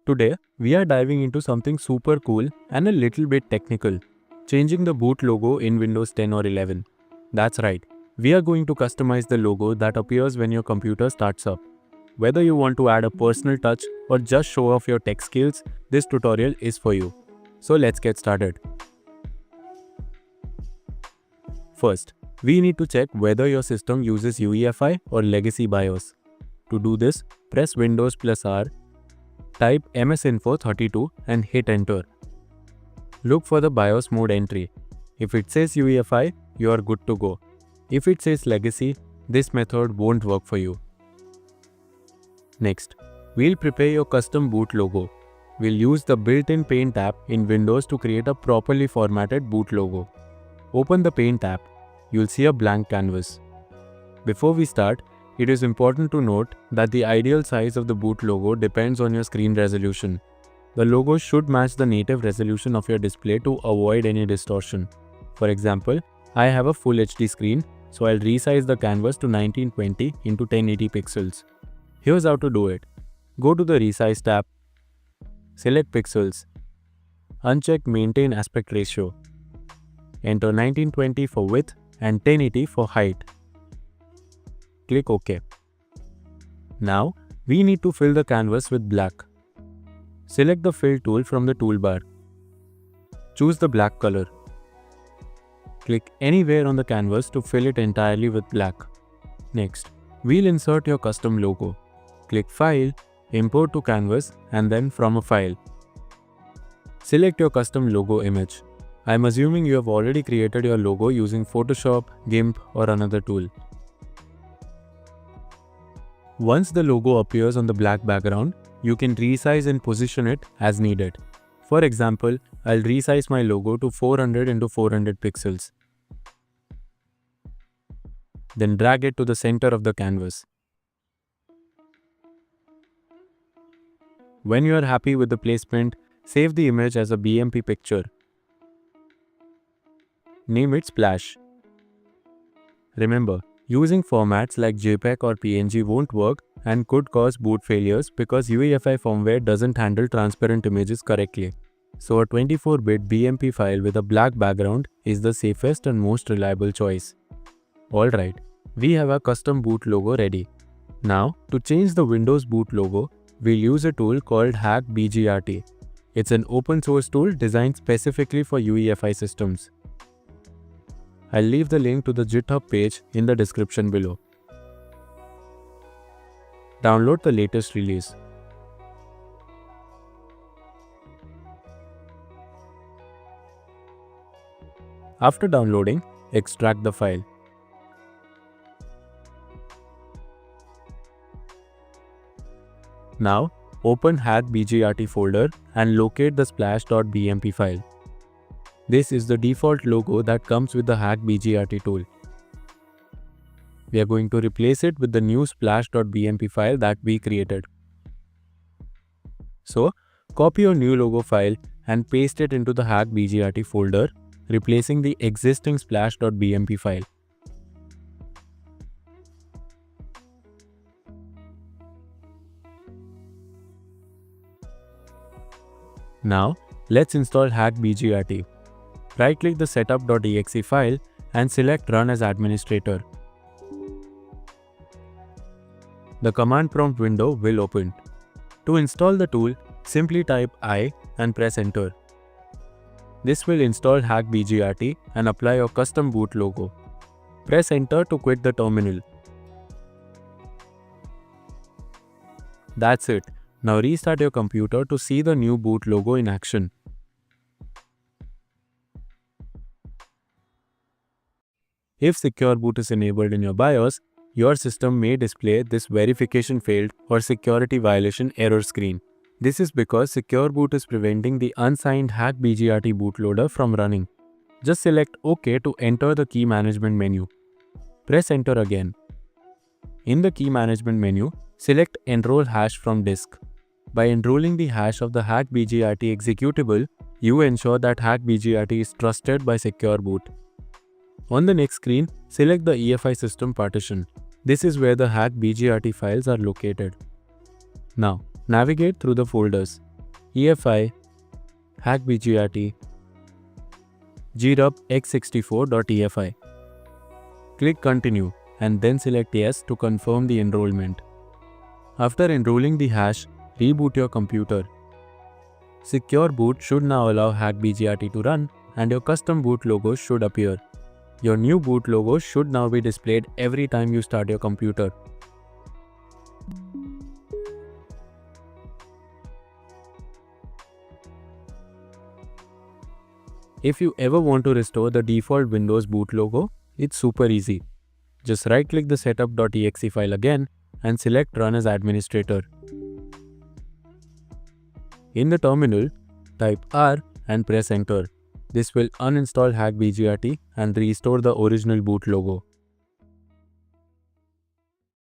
Today, we are diving into something super cool and a little bit technical, changing the boot logo in Windows 10 or 11. That's right, we are going to customize the logo that appears when your computer starts up. Whether you want to add a personal touch or just show off your tech skills, this tutorial is for you. So let's get started. First, we need to check whether your system uses UEFI or legacy BIOS. To do this, press Windows plus R, type msinfo32 and hit enter. Look for the BIOS mode entry. If it says UEFI, you are good to go. If it says legacy, this method won't work for you. Next, we'll prepare your custom boot logo. We'll use the built-in Paint app in Windows to create a properly formatted boot logo. Open the Paint app. You'll see a blank canvas. Before we start, it is important to note that the ideal size of the boot logo depends on your screen resolution. The logo should match the native resolution of your display to avoid any distortion. For example, I have a full HD screen, so I'll resize the canvas to 1920 into 1080 pixels. Here's how to do it. Go to the Resize tab, select Pixels, uncheck Maintain Aspect Ratio. Enter 1920 for width and 1080 for height. Click OK. Now, we need to fill the canvas with black. Select the Fill tool from the toolbar. Choose the black color. Click anywhere on the canvas to fill it entirely with black. Next, we'll insert your custom logo. Click File, Import to Canvas, and then From a File. Select your custom logo image. I'm assuming you have already created your logo using Photoshop, GIMP, or another tool. Once the logo appears on the black background, you can resize and position it as needed. For example, I'll resize my logo to 400 into 400 pixels. Then drag it to the center of the canvas. When you are happy with the placement, save the image as a BMP picture. Name it Splash. Remember, using formats like JPEG or PNG won't work and could cause boot failures because UEFI firmware doesn't handle transparent images correctly. So a 24-bit BMP file with a black background is the safest and most reliable choice. Alright, we have our custom boot logo ready. Now, to change the Windows boot logo, we'll use a tool called HackBGRT. It's an open source tool designed specifically for UEFI systems. I'll leave the link to the GitHub page in the description below. Download the latest release. After downloading, extract the file. Now, open HackBGRT folder and locate the splash.bmp file. This is the default logo that comes with the HackBGRT tool. We are going to replace it with the new splash.bmp file that we created. So, copy your new logo file and paste it into the HackBGRT folder, replacing the existing splash.bmp file. Now, let's install HackBGRT. Right-click the setup.exe file and select Run as Administrator. The command prompt window will open. To install the tool, simply type I and press Enter. This will install HackBGRT and apply your custom boot logo. Press Enter to quit the terminal. That's it. Now restart your computer to see the new boot logo in action. If Secure Boot is enabled in your BIOS, your system may display this verification failed or security violation error screen. This is because Secure Boot is preventing the unsigned HackBGRT bootloader from running. Just select OK to enter the key management menu. Press Enter again. In the key management menu, select Enroll hash from disk. By enrolling the hash of the HackBGRT executable, you ensure that HackBGRT is trusted by Secure Boot. On the next screen, select the EFI system partition. This is where the HackBGRT files are located. Now, navigate through the folders. EFI, hackbgrt, grub x64.efi. Click Continue and then select Yes to confirm the enrollment. After enrolling the hash, reboot your computer. Secure boot should now allow hackbgrt to run and your custom boot logo should appear. Your new boot logo should now be displayed every time you start your computer. If you ever want to restore the default Windows boot logo, it's super easy. Just right-click the setup.exe file again and select Run as Administrator. In the terminal, type R and press Enter. This will uninstall hackbgrt and restore the original boot logo.